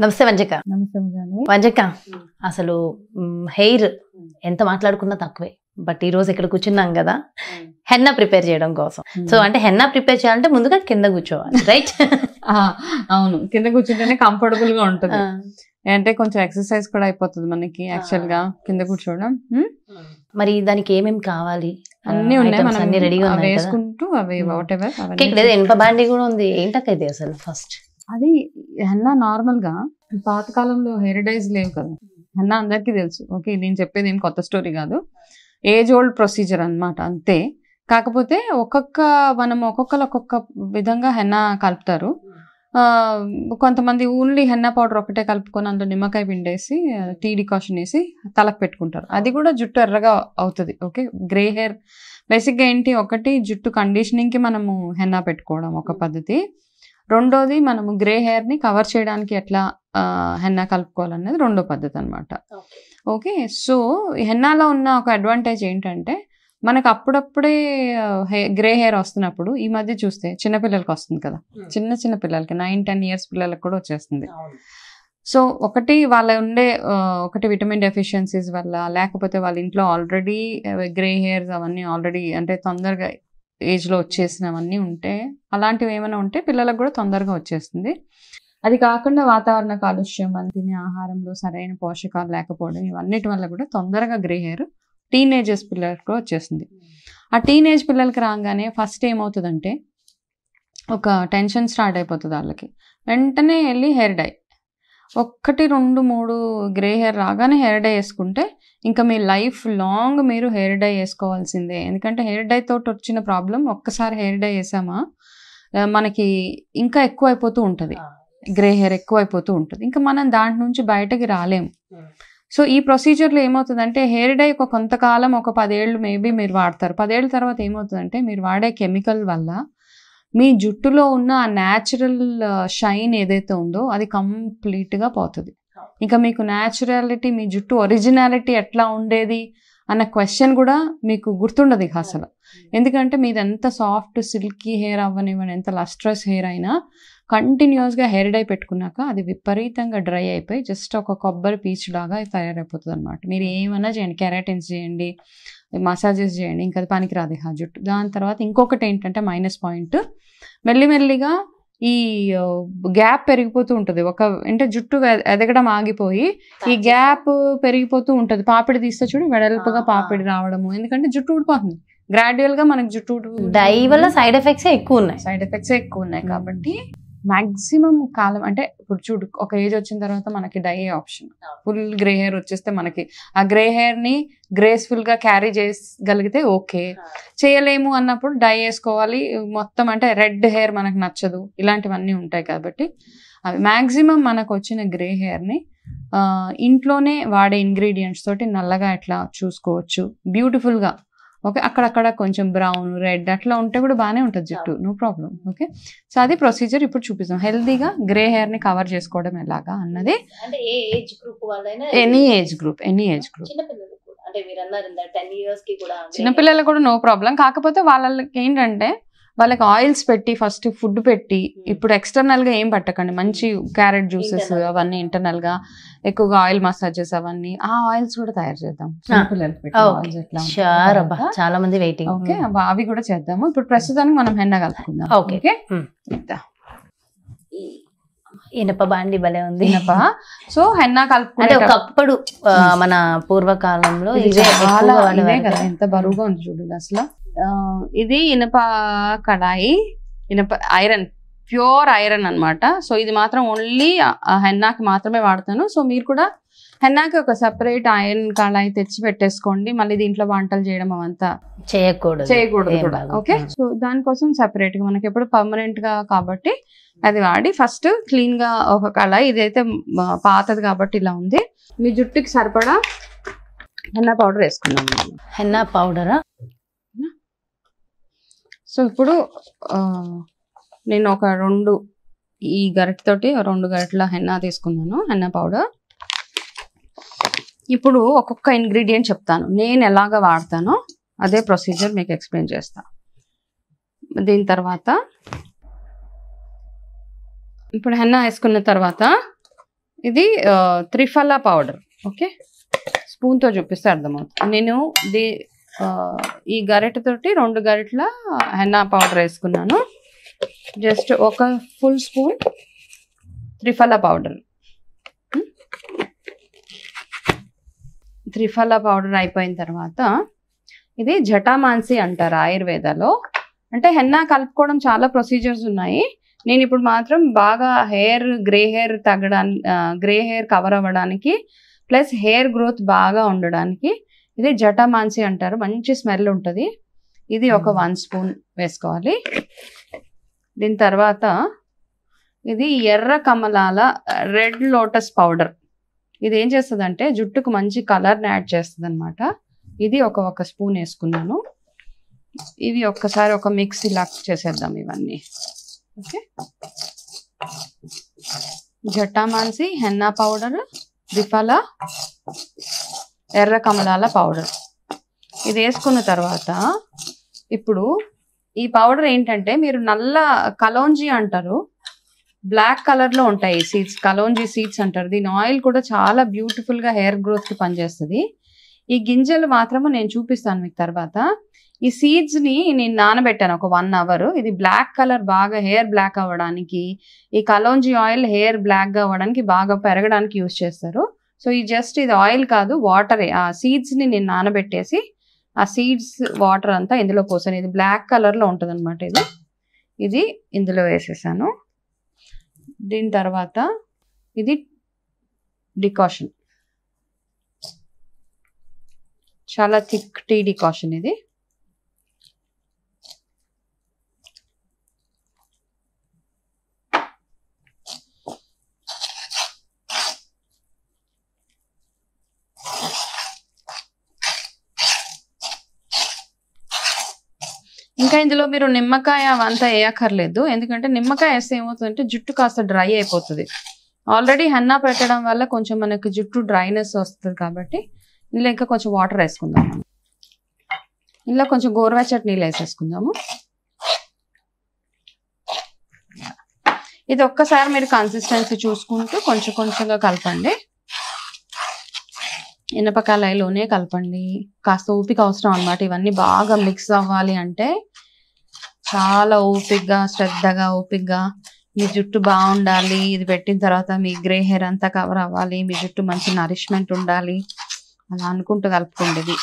నమస్తే వంజక. నమస్తే వంజక, అసలు హెయిర్ ఎంత మాట్లాడుకున్నా తక్కువే. బట్ ఈ రోజు ఇక్కడ కూర్చున్నాం కదా హెన్నా ప్రిపేర్ చేయడం కోసం. సో అంటే హెన్నా ప్రిపేర్ చేయాలంటే ముందుగా కింద కూర్చోవాలి, రైట్? అవును, కింద కూర్చుంటేనే కంఫర్టబుల్ గా ఉంటుంది. అంటే కొంచెం ఎక్సర్సైజ్ కూడా అయిపోతుంది మనకి యాక్చువల్ గా కింద కూర్చోవడం. మరి దానికి ఏమేమి కావాలి? అన్ని ఉన్నాయి, అన్ని రెడీగా వేసుకుంటూ అవి వాటెవర్. ఇనుప బాండి కూడా ఉంది. ఏంటక్కది అసలు? ఫస్ట్ అది హెన్నా నార్మల్ గా పాతకాలంలో హెయిర్ డైస్ లేవు కదా, హెన్నా అందరికీ తెలుసు. ఓకే, నేను చెప్పేది ఏం కొత్త స్టోరీ కాదు, ఏజ్ ఓల్డ్ ప్రొసీజర్ అన్నమాట, అంతే. కాకపోతే మనం ఒక్కొక్కరు ఒక్కొక్క విధంగా హెన్నా కలుపుతారు. కొంతమంది ఓన్లీ హెన్నా పౌడర్ ఒకటే కలుపుకొని అందులో నిమ్మకాయ పిండేసి టీ డికాషన్ వేసి తలకు పెట్టుకుంటారు. అది కూడా జుట్టు ఎర్రగా అవుతుంది. ఓకే, గ్రే హెయిర్ బేసిక్గా ఏంటి, ఒకటి జుట్టు కండిషనింగ్కి మనము హెన్నా పెట్టుకోవడం ఒక పద్ధతి. రెండోది మనము గ్రే హెయిర్ని కవర్ చేయడానికి ఎట్లా హెన్నా కలుపుకోవాలనేది రెండో పద్ధతి అనమాట. ఓకే, సో హెన్నాలో ఉన్న ఒక అడ్వాంటేజ్ ఏంటంటే మనకు అప్పుడప్పుడే గ్రే హెయిర్ వస్తున్నప్పుడు, ఈ మధ్య చూస్తే చిన్నపిల్లలకి వస్తుంది కదా, చిన్న పిల్లలకి 9-10 ఇయర్స్ పిల్లలకి కూడా వచ్చేస్తుంది. సో ఒకటి వాళ్ళ ఉండే ఒకటి విటమిన్ డెఫిషియన్సీస్ వల్ల, లేకపోతే వాళ్ళ ఇంట్లో ఆల్రెడీ గ్రే హెయిర్స్ అవన్నీ ఆల్రెడీ అంటే తొందరగా ఏజ్లో వచ్చేసినవన్నీ ఉంటే, అలాంటివి ఏమైనా ఉంటే పిల్లలకు కూడా తొందరగా వచ్చేస్తుంది. అది కాకుండా వాతావరణ కాలుష్యం, మనం తినే ఆహారంలో సరైన పోషకాలు లేకపోవడం, ఇవన్నిటి వల్ల కూడా తొందరగా గ్రే హెయిర్ టీనేజర్స్ పిల్లలకు వచ్చేస్తుంది. ఆ టీనేజ్ పిల్లలకి రాగానే ఫస్ట్ ఏమవుతుందంటే ఒక టెన్షన్ స్టార్ట్ అయిపోతుంది వాళ్ళకి. వెంటనే వెళ్ళి హెయిర్ డై, 1, 2, 3 గ్రే హెయిర్ రాగానే హెయిర్ డై వేసుకుంటే ఇంకా మీ లైఫ్ లాంగ్ మీరు హెయిర్ డై వేసుకోవాల్సిందే. ఎందుకంటే హెయిర్ డై తోటి వచ్చిన ప్రాబ్లం, ఒక్కసారి హెయిర్ డై వేసామా మనకి ఇంకా ఎక్కువ అయిపోతూ ఉంటుంది, గ్రే హెయిర్ ఎక్కువ అయిపోతూ ఉంటుంది, ఇంకా మనం దాంట్ నుంచి బయటకి రాలేము. సో ఈ ప్రొసీజర్లో ఏమవుతుందంటే హెయిర్ డై కొంతకాలం, ఒక 10 ఏళ్ళు మేబీ మీరు వాడతారు. 10 ఏళ్ళ తర్వాత ఏమవుతుందంటే మీరు వాడే కెమికల్ వల్ల మీ జుట్టులో ఉన్న ఆ న్యాచురల్ షైన్ ఏదైతే ఉందో అది కంప్లీట్గా పోతుంది. ఇంకా మీకు న్యాచురాలిటీ, మీ జుట్టు ఒరిజినాలిటీ ఎట్లా ఉండేది అన్న క్వశ్చన్ కూడా మీకు గుర్తుండదు ఇక అసలు. ఎందుకంటే మీది ఎంత సాఫ్ట్ సిల్కీ హెయిర్ అవ్వనివ్వండి, ఎంత లస్ట్రస్ హెయిర్ అయినా కంటిన్యూస్గా హెయిర్ డై పెట్టుకున్నాక అది విపరీతంగా డ్రై అయిపోయి జస్ట్ ఒక కొబ్బరి పీచు లాగా తయారైపోతుంది అనమాట. మీరు ఏమైనా చేయండి, కెరాటిన్స్ చేయండి, మసాజెస్ చేయండి, ఇంకా అది పనికిరాదు ఆ జుట్టు. దాని తర్వాత ఇంకొకటి ఏంటంటే మైనస్ పాయింట్, మెల్లిమెల్లిగా ఈ గ్యాప్ పెరిగిపోతూ ఉంటుంది. అంటే జుట్టు ఎదగడం ఆగిపోయి ఈ గ్యాప్ పెరిగిపోతూ ఉంటుంది. పాపిడి తీస్తే చూడు వెడల్పుగా పాపిడి రావడము, ఎందుకంటే జుట్టు ఊడిపోతుంది గ్రాడ్యువల్ గా. మనకి జుట్టు డై వల్ల సైడ్ ఎఫెక్ట్స్ ఎక్కువ ఉన్నాయి కాబట్టి మాక్సిమం కాలం అంటే ఇప్పుడు చూడు, ఒక ఏజ్ వచ్చిన తర్వాత మనకి dye option, full grey hair వచ్చేస్తే మనకి ఆ గ్రే హెయిర్ ని గ్రేస్ఫుల్ గా క్యారీ చేయగలిగితే ఓకే, చేయలేము అన్నప్పుడు డై వేసుకోవాలి మొత్తం. అంటే రెడ్ హెయిర్ మనకు నచ్చదు, ఇలాంటివన్నీ ఉంటాయి. కాబట్టి అవి మాక్సిమం మనకు వచ్చిన గ్రే హెయిర్ ని ఇంట్లోనే వాడే ఇంగ్రీడియంట్స్ తోటి నల్లగా ఎట్లా చూసుకోవచ్చు, బ్యూటిఫుల్ గా. ఓకే, అక్కడక్కడ కొంచెం బ్రౌన్, రెడ్ అట్లా ఉంటే కూడా బాగానే ఉంటుంది జుట్టు, నో ప్రాబ్లం. ఓకే, సో అది ప్రొసీజర్ ఇప్పుడు చూపిస్తాం. హెల్దీగా గ్రే హెయిర్ ని కవర్ చేసుకోవడం ఎలాగా అన్నది. ఎనీ ఏజ్ గ్రూప్ చిన్నపిల్లలు కూడా నో ప్రాబ్లం. కాకపోతే వాళ్ళకి ఏంటంటే వాళ్ళకి ఆయిల్స్ పెట్టి ఫస్ట్ ఫుడ్ పెట్టి, ఇప్పుడు ఎక్స్టర్నల్ గా ఏం పట్టకండి, మంచి క్యారెట్ జ్యూసెస్ అవన్నీ ఇంటర్నల్ గా ఎక్కువగా ఆయిల్ మసాజెస్ అవన్నీ, ఆ ఆయిల్స్ కూడా తయారు చేద్దాం చాలా మంది వెయిటింగ్. ఓకే, అవి కూడా చేద్దాము. ఇప్పుడు ప్రస్తుతానికి మనం హెన్నా కలుపుకుందాం. ఓకే, ఇనప బాండి భలే ఉంది. సో హెన్నా కలుపుకుంటే ఒకప్పుడు మన పూర్వకాలంలో ఇవే కదా, ఎంత బరువుగా ఉంది చూడండి అసలు. ఇది ఇనప కడాయి, ఇనప ఐరన్, ప్యూర్ ఐరన్ అనమాట. సో ఇది మాత్రం ఓన్లీ హెన్నాకి మాత్రమే వాడతాను. సో మీరు కూడా హెన్నాకి ఒక సెపరేట్ ఐరన్ కడాయి తెచ్చి పెట్టేసుకోండి. మళ్ళీ దీంట్లో వంటలు చేయడం అవంతా చేయకూడదు కూడా. ఓకే, సో దానికోసం సెపరేట్ గా మనకి ఎప్పుడు పర్మనెంట్ గా కాబట్టి అది వాడి ఫస్ట్ క్లీన్ గా ఒక కడాయి, ఇదైతే పాతది కాబట్టి ఇలా ఉంది. మీ జుట్టుకి సరిపడా హెన్నా పౌడర్ వేసుకున్నాం. హెన్నా పౌడరా? సో ఇప్పుడు నేను ఒక 2 ఈ గరిటెతోటి 2 గరిటెల హెన్నా తీసుకున్నాను, హెన్నా పౌడర్. ఇప్పుడు ఒక్కొక్క ఇంగ్రీడియంట్ చెప్తాను, నేను ఎలాగ వాడతానో అదే ప్రొసీజర్ మీకు ఎక్స్ప్లెయిన్ చేస్తాను. దీని తర్వాత ఇప్పుడు హెన్నా వేసుకున్న తర్వాత ఇది త్రిఫలా పౌడర్. ఓకే, స్పూన్తో చూపిస్తే అర్థమవుతుంది. నేను ఈ గరిటెతోటి 2 గరిటెల హెన్నా పౌడర్ వేసుకున్నాను. జస్ట్ ఒక full spoon triphala powder. Triphala powder అయిపోయిన తర్వాత ఇది జటామాన్సి అంటారు ఆయుర్వేదాలో. అంటే హెన్నా కలుపుకోవడం చాలా ప్రొసీజర్స్ ఉన్నాయి. నేను ఇప్పుడు మాత్రం బాగా గ్రే హెయిర్ కవర్ అవ్వడానికి ప్లస్ హెయిర్ గ్రోత్ బాగా ఉండడానికి ఇది జటామాన్సి అంటారు. మంచి స్మెల్ ఉంటుంది. ఇది ఒక 1 స్పూన్ వేసుకోవాలి. దీని తర్వాత ఇది ఎర్ర కమలాల రెడ్ లోటస్ పౌడర్. ఇది ఏం చేస్తుందంటే జుట్టుకు మంచి కలర్ని యాడ్ చేస్తుంది అనమాట. ఇది ఒక స్పూన్ వేసుకున్నాను. ఇవి ఒక్కసారి ఒక మిక్స్ ఇలా చేసేద్దాం ఇవన్నీ. ఓకే, జటామాన్సి, హెన్నా పౌడర్, త్రిఫలా, ఎర్ర కమలాల పౌడర్ ఇది వేసుకున్న తర్వాత ఇప్పుడు ఈ పౌడర్ ఏంటంటే మీరు నల్ల కలోంజీ అంటారు, బ్లాక్ కలర్లో ఉంటాయి సీడ్స్, కలోంజీ సీడ్స్ అంటారు. దీని ఆయిల్ కూడా చాలా బ్యూటిఫుల్గా హెయిర్ గ్రోత్కి పనిచేస్తుంది. ఈ గింజలు మాత్రము నేను చూపిస్తాను మీకు తర్వాత. ఈ సీడ్స్ని నేను నానబెట్టాను ఒక 1 అవర్. ఇది బ్లాక్ కలర్ బాగా హెయిర్ బ్లాక్ అవ్వడానికి, ఈ కలోంజీ ఆయిల్ హెయిర్ బ్లాక్గా అవ్వడానికి బాగా పెరగడానికి యూజ్ చేస్తారు. సో ఈ జస్ట్ ఇది ఆయిల్ కాదు, వాటరే. ఆ సీడ్స్ని నేను నానబెట్టేసి ఆ సీడ్స్ వాటర్ అంతా ఇందులో పోసాను. ఇది బ్లాక్ కలర్లో ఉంటుంది అనమాట. ఇది ఇందులో వేసేసాను. దీని తర్వాత ఇది డికాషన్, చాలా థిక్ టీ డికాషన్ ఇది. ఇంకా ఇందులో మీరు నిమ్మకాయ అవంతా వేయక్కర్లేదు. ఎందుకంటే నిమ్మకాయ వేస్తే ఏమవుతుందంటే జుట్టు కాస్త డ్రై అయిపోతుంది. ఆల్రెడీ హెన్నా పెట్టడం వల్ల కొంచెం మనకి జుట్టు డ్రైనెస్ వస్తుంది కాబట్టి ఇందులో ఇంకా కొంచెం వాటర్ వేసుకుందాం. ఇందులో కొంచెం గోరువెచ్చటి నీళ్ళు వేసేసుకుందాము. ఇది ఒక్కసారి మీరు కన్సిస్టెన్సీ చూసుకుంటూ కొంచెం కొంచెంగా కలపండి. ఇనపకాయలోనే కలపండి. కాస్త ఓపిక అవసరం అన్నమాట. ఇవన్నీ బాగా మిక్స్ అవ్వాలి అంటే చాలా ఓపికగా, శ్రద్ధగా, ఓపికగా. మీ జుట్టు బాగుండాలి. ఇది పెట్టిన తర్వాత మీ గ్రే హెయిర్ అంతా కవర్ అవ్వాలి. మీ జుట్టు మంచి నరిష్మెంట్ ఉండాలి. అలా అనుకుంటూ కలుపుకుండేది.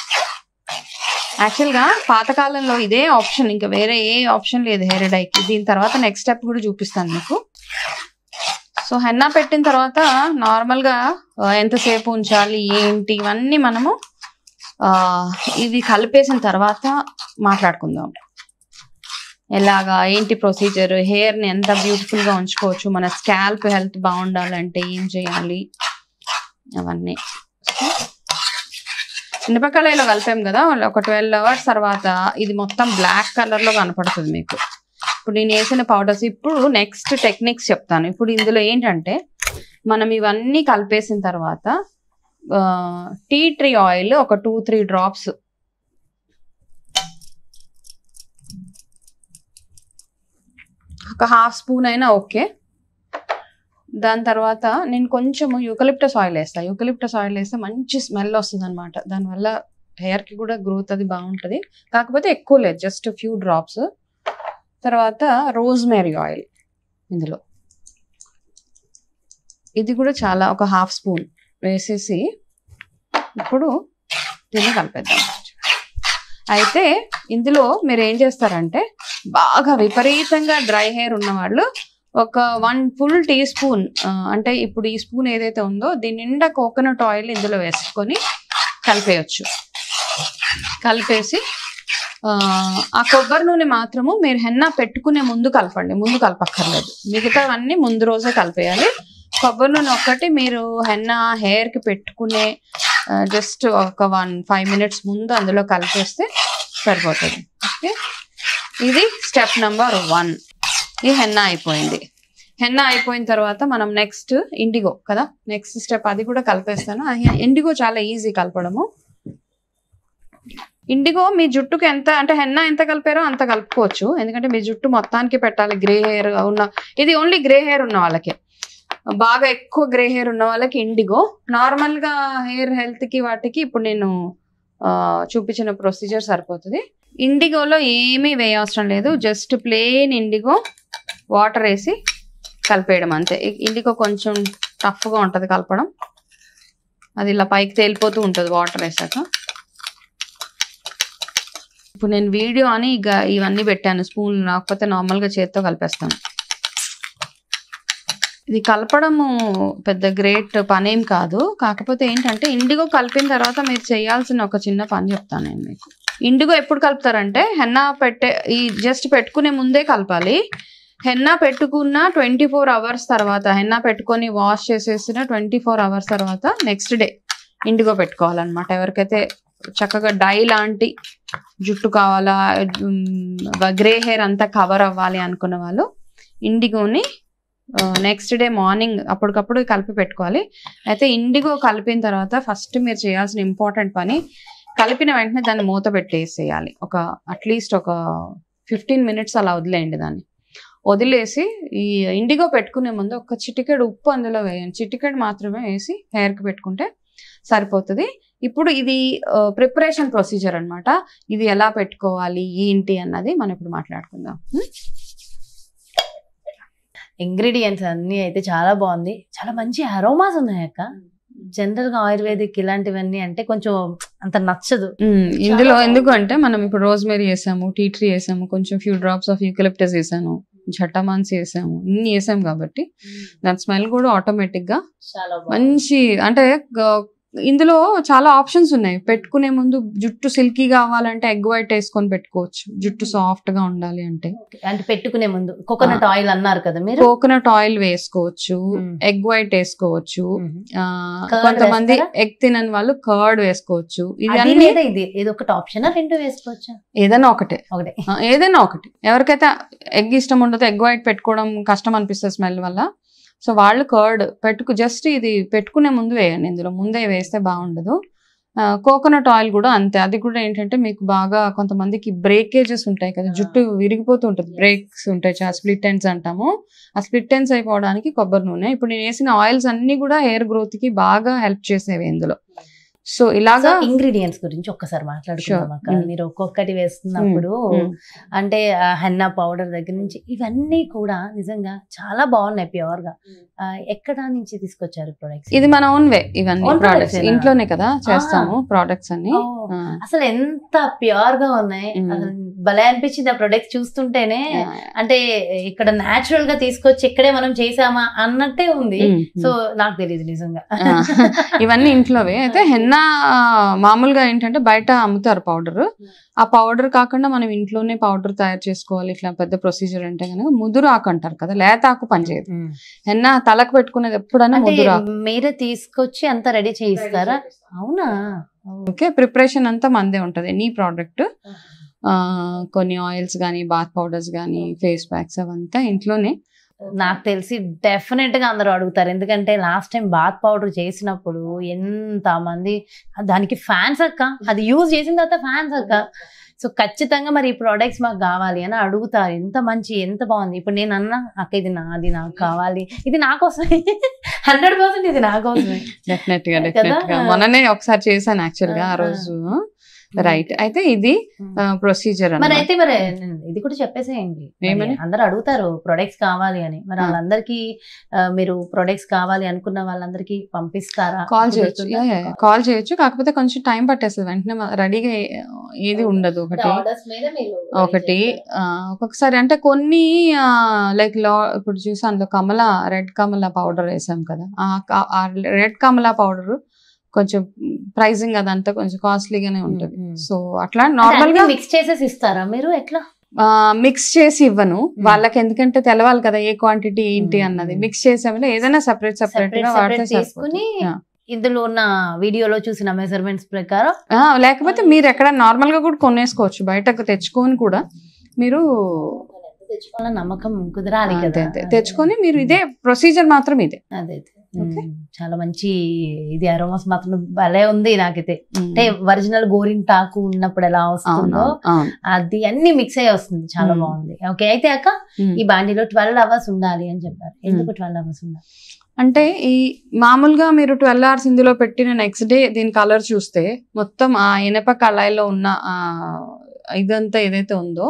యాక్చువల్గా పాతకాలంలో ఇదే ఆప్షన్, ఇంకా వేరే ఏ ఆప్షన్ లేదు హెయిర్ డైకి. దీని తర్వాత నెక్స్ట్ స్టెప్ కూడా చూపిస్తాను మీకు. సో హెన్నా పెట్టిన తర్వాత నార్మల్గా ఎంతసేపు ఉంచాలి ఏంటి ఇవన్నీ మనము ఇవి కలిపేసిన తర్వాత మాట్లాడుకుందాం. ఎలాగా ఏంటి ప్రొసీజర్, హెయిర్ని ఎంత బ్యూటిఫుల్గా ఉంచుకోవచ్చు, మన స్కాల్ప్ హెల్త్ బాగుండాలంటే ఏం చేయాలి అవన్నీ. మినపకాయలో కలిపాం కదా, ఒక 12 అవర్స్ తర్వాత ఇది మొత్తం బ్లాక్ కలర్లో కనపడుతుంది మీకు. ఇప్పుడు నేను వేసిన పౌడర్స్. ఇప్పుడు నెక్స్ట్ టెక్నిక్స్ చెప్తాను. ఇప్పుడు ఇందులో ఏంటంటే మనం ఇవన్నీ కలిపేసిన తర్వాత టీ ట్రీ ఆయిల్ ఒక 2-3 డ్రాప్స్, ఒక 1/2 స్పూన్ అయినా ఓకే. దాని తర్వాత నేను కొంచెం యూకలిప్టస్ ఆయిల్ వేస్తాను. యూకలిప్టస్ ఆయిల్ వేస్తే మంచి స్మెల్ వస్తుంది అనమాట. దానివల్ల హెయిర్కి కూడా గ్రోత్ అది బాగుంటుంది. కాకపోతే ఎక్కువ లేదు, జస్ట్ ఫ్యూ డ్రాప్స్. తర్వాత రోజ్మేరీ ఆయిల్ ఇందులో, ఇది కూడా చాలా ఒక 1/2 స్పూన్ వేసేసి ఇప్పుడు దీన్ని కలిపేద్దాం. అయితే ఇందులో మీరు ఏం చేస్తారంటే బాగా విపరీతంగా డ్రై హెయిర్ ఉన్నవాళ్ళు ఒక 1 ఫుల్ టీ స్పూన్, అంటే ఇప్పుడు ఈ స్పూన్ ఏదైతే ఉందో దీని నిండా కోకోనట్ ఆయిల్ ఇందులో వేసుకొని కలిపేయచ్చు. కలిపేసి ఆ కొబ్బరి నూనె మాత్రము మీరు హెన్నా పెట్టుకునే ముందు కలపండి, ముందు కలపక్కర్లేదు. మిగతావన్నీ ముందు రోజే కలిపేయాలి. కొబ్బరి నూనె ఒక్కటి మీరు హెన్నా హెయిర్కి పెట్టుకునే జస్ట్ ఒక 5 మినిట్స్ ముందు అందులో కలిపేస్తే సరిపోతుంది. ఓకే, ఇది స్టెప్ నెంబర్ 1. ఈ హెన్నా అయిపోయింది. హెన్నా అయిపోయిన తర్వాత మనం నెక్స్ట్ ఇండిగో కదా, నెక్స్ట్ స్టెప్ అది కూడా కలిపేస్తాను. ఇండిగో చాలా ఈజీ కలపడము. ఇండిగో మీ జుట్టుకి ఎంత అంటే హెన్నా ఎంత కలిపారో అంత కలుపుకోవచ్చు. ఎందుకంటే మీ జుట్టు మొత్తానికి పెట్టాలి. గ్రే హెయిర్ ఉన్న, ఇది ఓన్లీ గ్రే హెయిర్ ఉన్న వాళ్ళకి. బాగా ఎక్కువ గ్రే హెయిర్ ఉన్న వాళ్ళకి ఇండిగో, నార్మల్ గా హెయిర్ హెల్త్ కి వాటికి ఇప్పుడు నేను చూపించిన ప్రొసీజర్ సరిపోతుంది. ఇండిగోలో ఏమీ వేయవసరం లేదు, జస్ట్ ప్లెయిన్ ఇండిగో వాటర్ వేసి కలిపేయడం అంతే. ఇండిగో కొంచెం టఫ్గా ఉంటుంది కలపడం, అది ఇలా పైకి తేలిపోతూ ఉంటుంది వాటర్ వేసాక. ఇప్పుడు నేను వీడియో అని ఇవన్నీ పెట్టాను, స్పూన్ లేకపోతే నార్మల్గా చేత్తో కలిపేస్తాను. ఇది కలపడము పెద్ద గ్రేట్ పనేం కాదు, కాకపోతే ఏంటంటే ఇండిగో కలిపిన తర్వాత మీరు చేయాల్సిన ఒక చిన్న పని చెప్తాను నేను మీకు. ఇండిగో ఎప్పుడు కలుపుతారంటే హెన్నా ఈ జస్ట్ పెట్టుకునే ముందే కలపాలి. హెన్నా పెట్టుకున్న 24 hours తర్వాత, హెన్నా పెట్టుకొని వాష్ చేసేసిన 24 hours తర్వాత నెక్స్ట్ డే ఇండిగో పెట్టుకోవాలన్నమాట. ఎవరికైతే చక్కగా డై లాంటి జుట్టు కావాలా, గ్రే హెయిర్ అంతా కవర్ అవ్వాలి అనుకున్న వాళ్ళు ఇండిగోని నెక్స్ట్ డే మార్నింగ్ అప్పటికప్పుడు కలిపి పెట్టుకోవాలి. అయితే ఇండిగో కలిపిన తర్వాత ఫస్ట్ మీరు చేయాల్సిన ఇంపార్టెంట్ పని, కలిపిన వెంటనే దాన్ని మూత పెట్టేసేయాలి. అట్లీస్ట్ ఒక 15 minutes అలా వదిలేయండి. దాన్ని వదిలేసి ఈ ఇండిగో పెట్టుకునే ముందు ఒక చిటికెడు ఉప్పు అందులో వేయండి, చిటికెడు మాత్రమే వేసి హెయిర్కి పెట్టుకుంటే సరిపోతుంది. ఇప్పుడు ఇది ప్రిపరేషన్ ప్రొసీజర్ అనమాట. ఇది ఎలా పెట్టుకోవాలి ఏంటి అన్నది మనం ఇప్పుడు మాట్లాడుకుందాం. ఇంగ్రీడియంట్స్ అన్ని అయితే చాలా బాగుంది, చాలా మంచి అరోమాస్ ఉన్నాయి అక్క. జనరల్ గా ఆయుర్వేదిక్ ఇలాంటివన్నీ అంటే కొంచెం అంత నచ్చదు ఇందులో. ఎందుకంటే మనం ఇప్పుడు రోజ్మెరీ వేసాము, టీ ట్రీ వేసాము, కొంచెం ఫ్యూ డ్రాప్స్ ఆఫ్ యూకలిప్టస్ వేసాను, జటామాన్స్ వేసాము, ఇన్ని వేసాం కాబట్టి దాని స్మెల్ కూడా ఆటోమేటిక్ గా మంచి. అంటే ఇందులో చాలా ఆప్షన్స్ ఉన్నాయి. పెట్టుకునే ముందు జుట్టు సిల్కీ కావాలంటే ఎగ్ వైట్ వేసుకొని పెట్టుకోవచ్చు, జుట్టు సాఫ్ట్ గా ఉండాలి అంటే. అంటే పెట్టుకునే ముందు కోకోనట్ ఆయిల్ అన్నారు కదా మీరు, కోకోనట్ ఆయిల్ వేసుకోవచ్చు, ఎగ్ వైట్ వేసుకోవచ్చు, కొంతమంది ఎగ్ తినని వాళ్ళు కర్డ్ వేసుకోవచ్చు. ఇది ఒకటి ఆప్షన్, రెండు వేసుకోవచ్చు, ఏదైనా ఒకటే. ఏదైనా ఒకటి. ఎవరికైతే ఎగ్ ఇష్టం ఉండదో, ఎగ్ వైట్ పెట్టుకోవడం కష్టం అనిపిస్తుంది స్మెల్ వల్ల, సో వాళ్ళు కర్డ్ జస్ట్ ఇది పెట్టుకునే ముందు వేయండి. ఇందులో ముందే వేస్తే బాగుండదు. కోకోనట్ ఆయిల్ కూడా అంతే. అది కూడా ఏంటంటే మీకు బాగా కొంతమందికి బ్రేకేజెస్ ఉంటాయి కదా, జుట్టు విరిగిపోతూ ఉంటుంది, బ్రేక్స్ ఉంటాయి, స్ప్లిట్ ఎండ్స్ అంటాము. ఆ స్ప్లిట్ ఎండ్స్ అయిపోవడానికి కొబ్బరి నూనె. ఇప్పుడు నేను వేసిన ఆయిల్స్ అన్ని కూడా హెయిర్ గ్రోత్ కి బాగా హెల్ప్ చేసేవి ఇందులో. సో ఇలాగా ఇంగ్రీడియంట్స్ గురించి ఒక్కసారి మాట్లాడుకుందాం. మీరు ఒక్కొక్కటి వేస్తున్నప్పుడు అంటే హెన్నా పౌడర్ దగ్గర నుంచి ఇవన్నీ కూడా నిజంగా చాలా బాగున్నాయి, ప్యూర్ గా. ఎక్కడ నుంచి తీసుకొచ్చారు ప్రొడక్ట్స్? ఇది మన ఓన్ వే. ఇవన్నీ ప్రొడక్ట్స్ ఇంట్లోనే కదా చేస్తాము ప్రొడక్ట్స్ అన్ని. అసలు ఎంత ప్యూర్ గా ఉన్నాయి, అసలు భలే అనిపించింది ఆ ప్రొడక్ట్స్ చూస్తుంటేనే. అంటే ఇక్కడ నాచురల్ గా తీసుకొచ్చి ఇక్కడే మనం చేసామా అన్నట్టే ఉంది. సో నాకు తెలియదు నిజంగా. ఇవన్నీ ఇంట్లోవే. అయితే హెన్నా మామూలుగా ఏంటంటే బయట అమ్ముతారు పౌడర్, ఆ పౌడర్ కాకుండా మనం ఇంట్లోనే పౌడర్ తయారు చేసుకోవాలి. ఇట్లా పెద్ద ప్రొసీజర్ అంటే కనుక ముదురు ఆకు అంటారు కదా, లేత ఆకు పనిచేయదు. హెన్నా తలకు పెట్టుకునేది ఎప్పుడైనా ముదురు ఆకు. మీరే తీసుకొచ్చి అంతా రెడీ చేయిస్తారా? అవునా? ఓకే. ప్రిపరేషన్ అంతా మందే ఉంటది. ఎనీ ప్రోడక్ట్, కొన్ని ఆయిల్స్ కానీ, బాత్ పౌడర్స్ కానీ, ఫేస్ ప్యాక్స్ అవంతా ఇంట్లోనే. నాకు తెలిసి డెఫినెట్ గా అందరూ అడుగుతారు, ఎందుకంటే లాస్ట్ టైం బాత్ పౌడర్ చేసినప్పుడు ఎంత మంది దానికి ఫ్యాన్స్ అక్క, అది యూజ్ చేసిన తర్వాత ఫ్యాన్స్ అక్క. సో ఖచ్చితంగా మరి ఈ ప్రోడక్ట్స్ మాకు కావాలి అని అడుగుతారు. ఎంత మంచి, ఎంత బాగుంది. ఇప్పుడు నేను అన్నా అక్క ఇది నాది, నాకు కావాలి, ఇది నా కోసమే, 100% ఇది నా కోసమే. డెఫినెట్ గా మొన్ననే ఒకసారి చేశాను యాక్చువల్ గా ఆ రోజు. రైట్. అయితే ఇది ప్రొసీజర్. మరి అయితే మరి ఇది కూడా చెప్పేసేయండి, అందరు అడుగుతారు ప్రొడక్ట్స్ కావాలి అని. మరి వాళ్ళందరికీ మీరు ప్రొడక్ట్స్ కావాలి అనుకున్న వాళ్ళందరికీ పంపిస్తారా? కాల్ చేయొచ్చు, కాకపోతే కొంచెం టైం పట్టేస్తుంది, వెంటనే రెడీగా ఏది ఉండదు. ఒకటి ఒక్కొక్కసారి అంటే కొన్ని లైక్ ఇప్పుడు చూసాను అందులో రెడ్ కమలా పౌడర్ వేసాం కదా, ఆ రెడ్ కమలా పౌడర్ కొంచెం ప్రైజింగ్ అదంతా కొంచెం కాస్ట్లీగానే ఉంటుంది. సో అట్లా నార్మల్ గా మిక్స్ చేసేసి ఇస్తారా మీరు? ఎట్లా మిక్స్ చేసి ఇవ్వను వాళ్ళకి, ఎందుకంటే తెలవాలి కదా ఏ క్వాంటిటీ ఏంటి అన్నది. మిక్స్ చేసాము, ఏదైనా సెపరేట్ గా వాడితే చేసుకుని ఇందులో ఉన్న వీడియోలో చూసిన మెజర్మెంట్స్ ప్రకారం, లేకపోతే మీరు ఎక్కడ నార్మల్ గా కూడా కొనేసుకోవచ్చు, బయటకు తెచ్చుకొని కూడా మీరు తెచ్చుకోవాలని నమ్మకం కుదరాలి కదా, తెచ్చుకొని మీరు ఇదే ప్రొసీజర్ మాత్రం ఇదే. అదే చాలా మంచి ఇది అరోమాస్ మాత్రం భలే ఉంది నాకైతే. అంటే ఒరిజినల్ గోరింటాకు ఉన్నప్పుడు ఎలా వస్తుందో అది అన్ని మిక్స్ అయ్యి వస్తుంది, చాలా బాగుంది. ఓకే. అయితే అక్క ఈ బాండీలో 12 hours ఉండాలి అని చెప్పారు, ఎందుకు 12 hours ఉండాలి? అంటే ఈ మామూలుగా మీరు 12 hours ఇందులో పెట్టిన నెక్స్ట్ డే దీని కలర్ చూస్తే మొత్తం ఆ ఇనప కళాయిలో ఉన్న ఇదంతా ఏదైతే ఉందో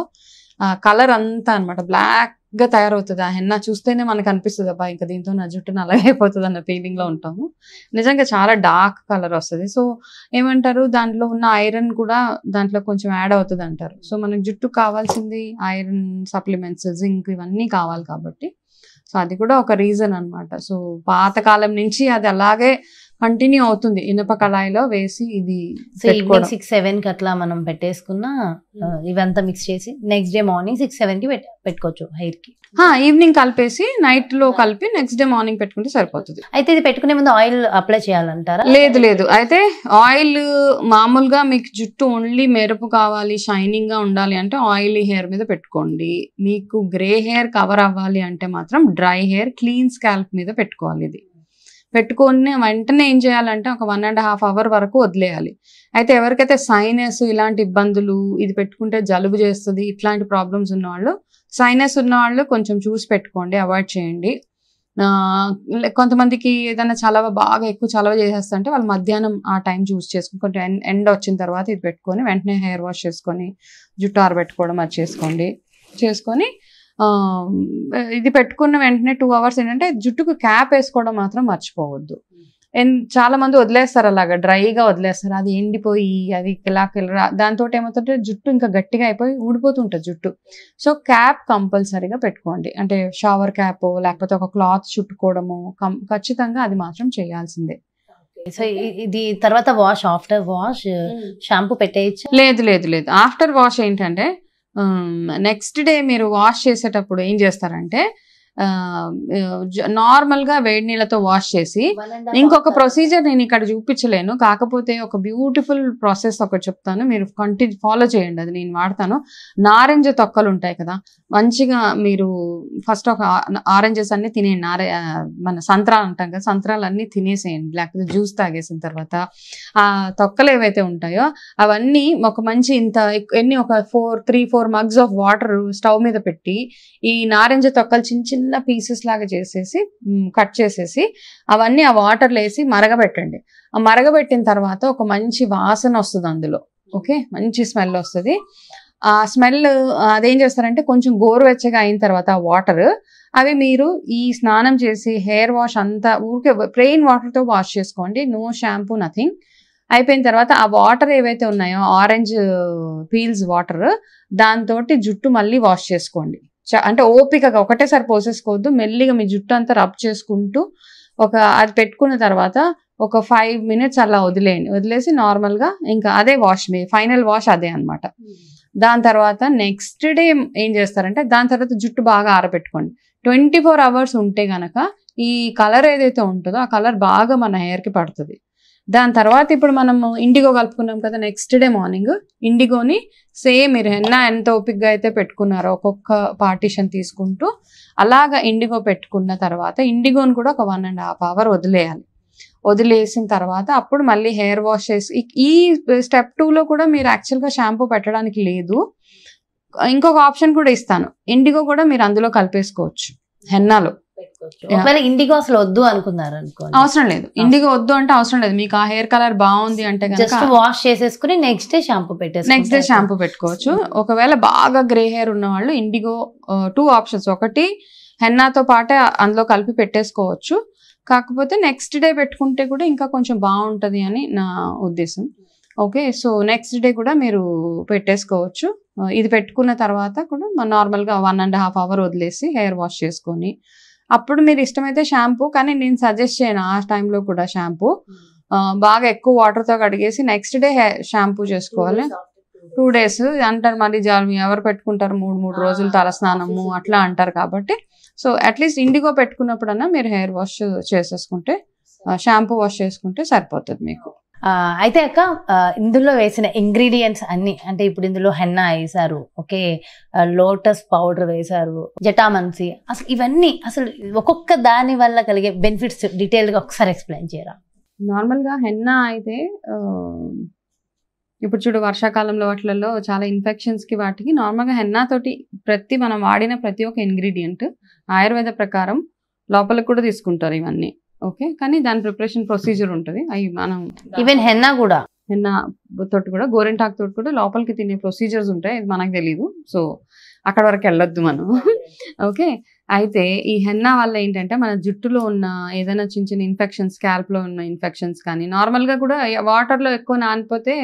ఆ కలర్ అంతా అనమాట బ్లాక్ గా తయారవుతుంది. ఆ హెన్నా చూస్తేనే మనకు అనిపిస్తుంది అబ్బా ఇంకా దీంతో నా జుట్టు నల్లగా అయిపోతుంది అన్న ఫీలింగ్ లో ఉంటాము. నిజంగా చాలా డార్క్ కలర్ వస్తుంది. సో ఏమంటారు దాంట్లో ఉన్న ఐరన్ కూడా దాంట్లో కొంచెం యాడ్ అవుతుంది అంటారు. సో మనకు జుట్టు కావాల్సింది ఐరన్ సప్లిమెంట్స్, జింక్ ఇవన్నీ కావాలి కాబట్టి సో అది కూడా ఒక రీజన్ అనమాట. సో పాతకాలం నుంచి అది అలాగే కంటిన్యూ అవుతుంది ఇనుప కళాయిలో వేసి ఇది ఈవినింగ్ 6-7 కి అట్లా మనం పెట్టేసుకున్నా ఇవంతా మిక్స్ చేసి నెక్స్ట్ డే మార్నింగ్ 6-7 కి పెట్టుకోవచ్చు హెయిర్ కి. ఈవినింగ్ కలిపేసి నైట్ లో కలిపి నెక్స్ట్ డే మార్నింగ్ పెట్టుకుంటే సరిపోతుంది. అయితే ఇది పెట్టుకునే ముందు ఆయిల్ అప్లై చేయాలంటారా? లేదు అయితే ఆయిల్ మామూలుగా మీకు జుట్టు ఓన్లీ మెరుపు కావాలి షైనింగ్ గా ఉండాలి అంటే ఆయిలీ హెయిర్ మీద పెట్టుకోండి. మీకు గ్రే హెయిర్ కవర్ అవ్వాలి అంటే మాత్రం డ్రై హెయిర్ క్లీన్ స్కాల్ప్ మీద పెట్టుకోవాలి. ఇది పెట్టుకొని వెంటనే ఏం చేయాలంటే ఒక 1.5 hours వరకు వదిలేయాలి. అయితే ఎవరికైతే సైనస్ ఇలాంటి ఇబ్బందులు ఇది పెట్టుకుంటే జలుబు చేస్తుంది ఇట్లాంటి ప్రాబ్లమ్స్ ఉన్నవాళ్ళు, సైనస్ ఉన్నవాళ్ళు కొంచెం చూసి పెట్టుకోండి, అవాయిడ్ చేయండి. కొంతమందికి ఏదైనా చలవ బాగా ఎక్కువ చలవ చేసేస్తుంటే వాళ్ళు మధ్యాహ్నం ఆ టైం చూస్ చేసుకుని కొంచెం ఎండ వచ్చిన తర్వాత ఇది పెట్టుకొని వెంటనే హెయిర్ వాష్ చేసుకొని జుట్టు ఆరబెట్టుకోవడం అది చేసుకొని ఇది పెట్టుకున్న వెంటనే 2 hours ఏంటంటే జుట్టుకు క్యాప్ వేసుకోవడం మాత్రం మర్చిపోవద్దు. చాలా మంది వదిలేస్తారు అలాగా డ్రైగా వదిలేస్తారు, అది ఎండిపోయి అది కిలా దాంతో ఏమవుతుంటే జుట్టు ఇంకా గట్టిగా అయిపోయి ఊడిపోతుంటుంది జుట్టు. సో క్యాప్ కంపల్సరీగా పెట్టుకోండి. అంటే షవర్ క్యాప్ లేకపోతే ఒక క్లాత్ చుట్టుకోవడము ఖచ్చితంగా అది మాత్రం చేయాల్సిందే. సో ఇది తర్వాత వాష్ ఆఫ్టర్ వాష్ షాంపూ పెట్టేయచ్చు? లేదు ఆఫ్టర్ వాష్ ఏంటంటే నెక్స్ట్ డే మీరు వాష్ చేసేటప్పుడు ఏం చేస్తారంటే నార్మల్ గా వేడి నీళ్ళతో వాష్ చేసి ఇంకొక ప్రొసీజర్ నేను ఇక్కడ చూపించలేను, కాకపోతే ఒక బ్యూటిఫుల్ ప్రాసెస్ ఒకటి చెప్తాను, మీరు కంటిన్యూ ఫాలో చేయండి. అది నేను వాడతాను. నారింజ తొక్కలు ఉంటాయి కదా, మంచిగా మీరు ఫస్ట్ ఒక ఆరెంజెస్ అన్ని తినేయండి. మన సంత్రాలు అంటాం కదా, సంత్రాలు అన్ని తినేసేయండి, లేకపోతే జ్యూస్ తాగేసిన తర్వాత ఆ తొక్కలు ఏవైతే ఉంటాయో అవన్నీ ఒక మంచి ఒక 3-4 mugs ఆఫ్ వాటర్ స్టవ్ మీద పెట్టి ఈ నారింజ తొక్కలు చిన్న పీసెస్ లాగా చేసేసి కట్ చేసేసి అవన్నీ ఆ వాటర్లో వేసి మరగబెట్టండి. ఆ మరగబెట్టిన తర్వాత ఒక మంచి వాసన వస్తుంది అందులో. ఓకే, మంచి స్మెల్ వస్తుంది. ఆ స్మెల్ అదేం చేస్తారంటే కొంచెం గోరువెచ్చగా అయిన తర్వాత ఆ వాటర్ అవి మీరు ఈ స్నానం చేసి హెయిర్ వాష్ అంతా ఊరికే ప్లెయిన్ వాటర్తో వాష్ చేసుకోండి, నో షాంపూ నథింగ్. అయిపోయిన తర్వాత ఆ వాటర్ ఏవైతే ఉన్నాయో ఆరెంజ్ పీల్స్ వాటర్ దాంతో జుట్టు మళ్ళీ వాష్ చేసుకోండి. అంటే ఓపికగా ఒకటేసారి పోసేసుకోవద్దు, మెల్లిగా మీ జుట్టు అంతా రబ్ చేసుకుంటూ అది పెట్టుకున్న తర్వాత ఒక 5 minutes అలా వదిలేసి నార్మల్గా ఇంకా అదే వాష్, మీ ఫైనల్ వాష్ అదే అనమాట. దాని తర్వాత నెక్స్ట్ డే ఏం చేస్తారంటే దాని తర్వాత జుట్టు బాగా ఆరబెట్టుకోండి. 24 hours ఉంటే గనక ఈ కలర్ ఏదైతే ఉంటుందో ఆ కలర్ బాగా మన హెయిర్కి పడుతుంది. దాని తర్వాత ఇప్పుడు మనం ఇండిగో కలుపుకున్నాం కదా, నెక్స్ట్ డే మార్నింగ్ ఇండిగోని సేమ్ మీరు హెన్నా ఎంత ఓపిక్గా అయితే పెట్టుకున్నారో ఒక్కొక్క పార్టీషన్ తీసుకుంటూ అలాగా ఇండిగో పెట్టుకున్న తర్వాత ఇండిగోని కూడా ఒక 1.5 hours వదిలేసిన తర్వాత అప్పుడు మళ్ళీ హెయిర్ వాష్ చేసి ఈ స్టెప్ 2లో కూడా మీరు యాక్చువల్గా షాంపూ పెట్టడానికి లేదు, ఇంకొక ఆప్షన్ కూడా ఇస్తాను, ఇండిగో కూడా మీరు అందులో కలిపేసుకోవచ్చు హెన్నాలో. ఇండిగో అసలు వద్దు అనుకున్నారు అనుకోండి, అవసరం లేదు. ఇండిగో వద్దు అంటే అవసరం లేదు, మీకు ఆ హెయిర్ కలర్ బాగుంది అంటే జస్ట్ వాష్ చేసేసుకుని నెక్స్ట్ డే షాంపూ పెట్టుకోవచ్చు. ఒకవేళ బాగా గ్రే హెయిర్ ఉన్న వాళ్ళు ఇండిగో 2 options, ఒకటి హెన్నాతో పాటే అందులో కలిపి పెట్టేసుకోవచ్చు, కాకపోతే నెక్స్ట్ డే పెట్టుకుంటే కూడా ఇంకా కొంచెం బాగుంటది అని నా ఉద్దేశం. ఓకే, సో నెక్స్ట్ డే కూడా మీరు పెట్టేసుకోవచ్చు. ఇది పెట్టుకున్న తర్వాత కూడా నార్మల్గా 1.5 hours వదిలేసి హెయిర్ వాష్ చేసుకొని అప్పుడు మీరు ఇష్టమైతే షాంపూ, కానీ నేను సజెస్ట్ చేయను ఆ టైంలో కూడా షాంపూ బాగా ఎక్కువ వాటర్తో కడిగేసి నెక్స్ట్ డే షాంపూ చేసుకోవాలి. 2 days అంటారు మళ్ళీ జాలి ఎవరు పెట్టుకుంటారు 3 రోజులు తలస్నానము అట్లా అంటారు. కాబట్టి సో అట్లీస్ట్ ఇండిగో పెట్టుకున్నప్పుడన్నా మీరు హెయిర్ వాష్ చేసేసుకుంటే షాంపూ వాష్ చేసుకుంటే సరిపోతుంది మీకు. అయితే అక్క ఇందులో వేసిన ఇంగ్రీడియంట్స్ అన్ని, అంటే ఇప్పుడు ఇందులో హెన్నా వేసారు, ఓకే, లోటస్ పౌడర్ వేసారు, జటామన్సి, అసలు ఇవన్నీ అసలు ఒక్కొక్క దాని వల్ల కలిగే బెనిఫిట్స్ డీటెయిల్గా ఒకసారి ఎక్స్ప్లెయిన్ చేయరా? నార్మల్గా హెన్నా అయితే ఇప్పుడు చూడు వర్షాకాలంలో వాటిలలో చాలా ఇన్ఫెక్షన్స్కి వాటికి నార్మల్గా హెన్నా తోటి మనం వాడిన ప్రతి ఒక్క ఇంగ్రీడియంట్ ఆయుర్వేద ప్రకారం లోపలికి కూడా తీసుకుంటారు ఇవన్నీ. ఓకే, కానీ దాని ప్రిపరేషన్ ప్రొసీజర్ ఉంటుంది. అవి మనం ఈవెన్ హెన్నా కూడా తోటి కూడా గోరింటాకు తోటి కూడా లోపలికి తినే ప్రొసీజర్స్ ఉంటాయి, ఇది మనకు తెలీదు. సో అక్కడ వరకు వెళ్ళొద్దు మనం. ఓకే, అయితే ఈ హెన్నా వల్ల ఏంటంటే మన జుట్టులో ఉన్న ఏదైనా చిన్న చిన్న ఇన్ఫెక్షన్స్, స్కాల్ప్లో ఉన్న ఇన్ఫెక్షన్స్ కానీ, నార్మల్గా కూడా వాటర్లో ఎక్కువ నానిపోతే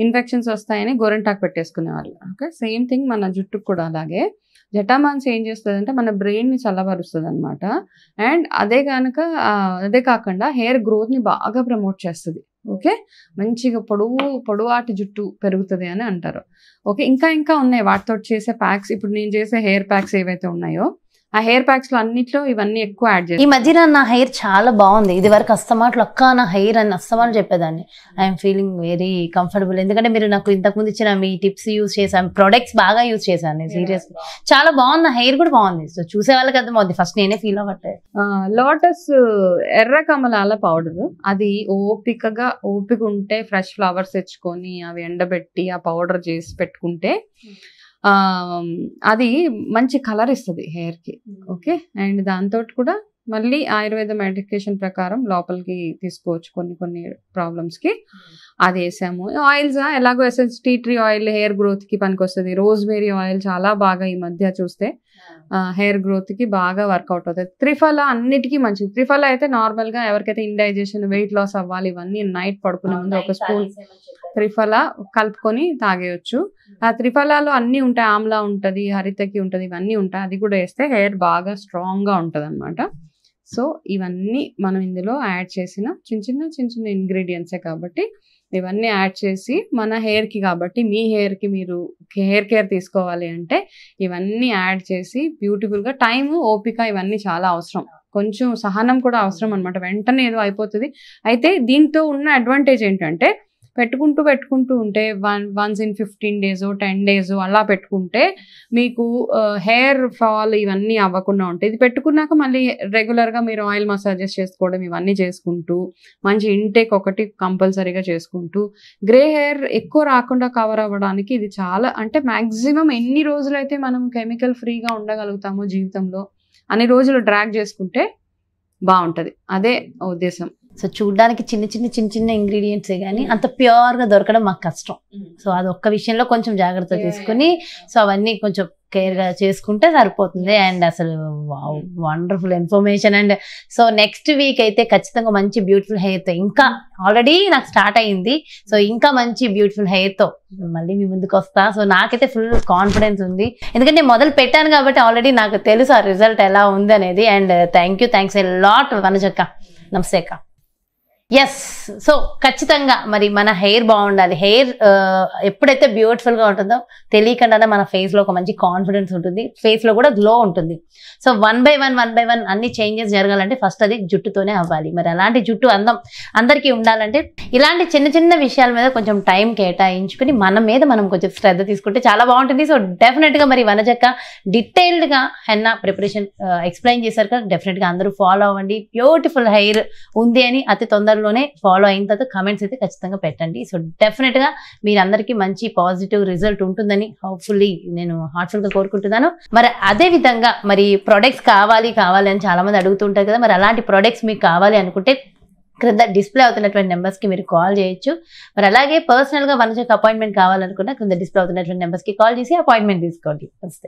ఇన్ఫెక్షన్స్ వస్తాయని గోరింటాకు పెట్టేసుకునేవాళ్ళు. ఓకే, సేమ్ థింగ్ మన జుట్టుకు కూడా అలాగే. జటామాన్స్ ఏం చేస్తుంది అంటే మన బ్రెయిన్ని చల్లబరుస్తుంది అనమాట. అండ్ అదే కాకుండా హెయిర్ గ్రోత్ని బాగా ప్రమోట్ చేస్తుంది. ఓకే, మంచిగా పొడవాటి జుట్టు పెరుగుతుంది అని అంటారు. ఓకే, ఇంకా ఉన్నాయి వాటితో చేసే ప్యాక్స్. ఇప్పుడు నేను చేసే హెయిర్ ప్యాక్స్ ఏవైతే ఉన్నాయో ఆ హెయిర్ ప్యాక్స్ లో అన్నిట్లో ఇవన్నీ ఎక్కువ యాడ్ చేస్తాను. ఈ మధ్యన నా హెయిర్ చాలా బాగుంది. ఇది వరకు అస్తమాట్లు అక్క నా హెయిర్ అని అస్తమాట్లు చెప్పేదాన్ని. I'm feeling very comfortable. ఎందుకంటే మీరు నాకు ఇంతకుముందు ఇచ్చిన మీ టిప్స్ యూజ్ చేశాను, ప్రొడక్ట్స్ బాగా యూజ్ చేశాను నేను. సీరియస్లీ చాలా బాగుంది, నా హెయిర్ కూడా బాగుంది. సో చూసే వాళ్ళకి అర్థమవుద్ది, ఫస్ట్ నేనే ఫీల్ అవ్వట్లేదు. లోటస్ ఎర్ర కమలాల పౌడర్, అది ఓపిక ఉంటే ఫ్రెష్ ఫ్లవర్స్ తెచ్చుకొని అవి ఎండబెట్టి ఆ పౌడర్ చేసి పెట్టుకుంటే అది మంచి కలర్ ఇస్తుంది హెయిర్ కి. ఓకే, అండ్ దాంతో కూడా మళ్ళీ ఆయుర్వేద మెడికేషన్ ప్రకారం లోపలికి తీసుకోవచ్చు కొన్ని ప్రాబ్లమ్స్ కి. అది వేసాము. ఆయిల్స్ ఎలాగో essence tea tree oil hair growth కి పనికొస్తుంది. రోజ్మేరీ ఆయిల్ చాలా బాగా ఈ మధ్య చూస్తే హెయిర్ గ్రోత్ కి బాగా వర్కౌట్ అవుతుంది. త్రిఫల అన్నిటికీ మంచిది. త్రిఫల అయితే నార్మల్ గా ఎవరికైతే ఇండైజెషన్, వెయిట్ లాస్ అవ్వాలి, ఇవన్నీ నైట్ పడుకునే ముందు ఒక స్పూన్ త్రిఫల కలుపుకొని తాగేయచ్చు. ఆ త్రిఫలాలో అన్ని ఉంటాయి, ఆమ్లా ఉంటది, హరితకి ఉంటది, ఇవన్నీ ఉంటాయి. అది కూడా వేస్తే హెయిర్ బాగా స్ట్రాంగ్ గా ఉంటది అనమాట. సో ఇవన్నీ మనం ఇందులో యాడ్ చేసిన చిన్న ఇంగ్రీడియంట్సే కాబట్టి ఇవన్నీ యాడ్ చేసి మన హెయిర్ కి, కాబట్టి మీ హెయిర్ కి మీరు హెయిర్ కేర్ తీసుకోవాలి అంటే ఇవన్నీ యాడ్ చేసి బ్యూటిఫుల్ గా, టైము, ఓపిక ఇవన్నీ చాలా అవసరం. కొంచెం సహనం కూడా అవసరం అనమాట. వెంటనే ఏదో అయిపోతుంది. అయితే దీంతో ఉన్న అడ్వాంటేజ్ ఏంటంటే పెట్టుకుంటూ ఉంటే వన్స్ ఇన్ 15 days 10 days అలా పెట్టుకుంటే మీకు హెయిర్ ఫాల్ ఇవన్నీ అవ్వకుండా ఉంటాయి. ఇది పెట్టుకున్నాక మళ్ళీ రెగ్యులర్గా మీరు ఆయిల్ మసాజెస్ చేసుకోవడం ఇవన్నీ చేసుకుంటూ మంచి ఇంటేక్ ఒకటి కంపల్సరీగా చేసుకుంటూ గ్రే హెయిర్ ఎక్కువ రాకుండా కవర్ అవ్వడానికి ఇది చాలా, అంటే మ్యాక్సిమం ఎన్ని రోజులైతే మనం కెమికల్ ఫ్రీగా ఉండగలుగుతామో జీవితంలో అన్ని రోజులు డ్రాగ్ చేసుకుంటే బాగుంటుంది. అదే ఉద్దేశం. సో చూడడానికి చిన్న ఇంగ్రీడియంట్సే కానీ అంత ప్యూర్గా దొరకడం మాకు కష్టం. సో అది ఒక్క విషయంలో కొంచెం జాగ్రత్త తీసుకుని సో అవన్నీ కొంచెం కేర్గా చేసుకుంటే సరిపోతుంది. అండ్ అసలు wonderful information. And so next week అయితే ఖచ్చితంగా మంచి బ్యూటిఫుల్ హెయిర్తో, ఇంకా ఆల్రెడీ నాకు స్టార్ట్ అయ్యింది, సో ఇంకా మంచి బ్యూటిఫుల్ హెయిర్తో మళ్ళీ మీ ముందుకు వస్తా. సో నాకైతే ఫుల్ కాన్ఫిడెన్స్ ఉంది, ఎందుకంటే నేను మొదలు పెట్టాను కాబట్టి ఆల్రెడీ నాకు తెలుసు ఆ రిజల్ట్ ఎలా ఉంది అనేది. అండ్ థ్యాంక్స్ ఎ లాట్ వనజక్క. నమస్తే అక్క. ఎస్, సో ఖచ్చితంగా మరి మన హెయిర్ బాగుండాలి. హెయిర్ ఎప్పుడైతే బ్యూటిఫుల్గా ఉంటుందో తెలియకుండానే మన ఫేస్లో ఒక మంచి కాన్ఫిడెన్స్ ఉంటుంది, ఫేస్లో కూడా గ్లో ఉంటుంది. సో వన్ బై వన్ అన్ని చేంజెస్ జరగాలంటే ఫస్ట్ అది జుట్టుతోనే అవ్వాలి. మరి అలాంటి జుట్టు అందరికీ ఉండాలంటే ఇలాంటి చిన్న విషయాల మీద కొంచెం టైం కేటాయించుకుని మన మీద మనం కొంచెం శ్రద్ధ తీసుకుంటే చాలా బాగుంటుంది. సో డెఫినెట్గా మరి వనజక్క డీటెయిల్డ్గా హెన్నా ప్రిపరేషన్ ఎక్స్ప్లెయిన్ చేశారు కదా, డెఫినెట్గా అందరూ ఫాలో అవ్వండి. బ్యూటిఫుల్ హెయిర్ ఉంది అని అతి తొందరలోనే ఫాలో అయిన తర్వాత కమెంట్స్ అయితే ఖచ్చితంగా పెట్టండి. సో డెఫినెట్గా మీరందరికీ మంచి పాజిటివ్ రిజల్ట్ ఉంటుందని హోప్ఫుల్లీ నేను హార్ట్ఫుల్గా కోరుకుంటున్నాను. మరి అదే విధంగా మరి ప్రొడక్ట్స్ కావాలి అని చాలా మంది అడుగుతుంటారు కదా, మరి అలాంటి ప్రొడక్ట్స్ మీకు కావాలి అనుకుంటే క్రింద డిస్ప్లే అవుతున్నటువంటి నెంబర్స్కి మీరు కాల్ చేయొచ్చు. మరి అలాగే పర్సనల్గా వనజక్క అపాయింట్మెంట్ కావాలనుకున్నా క్రింద డిస్ప్లే అవుతున్నటువంటి నెంబర్స్కి కాల్ చేసి అపాయింట్మెంట్ తీసుకోండి. నమస్తే.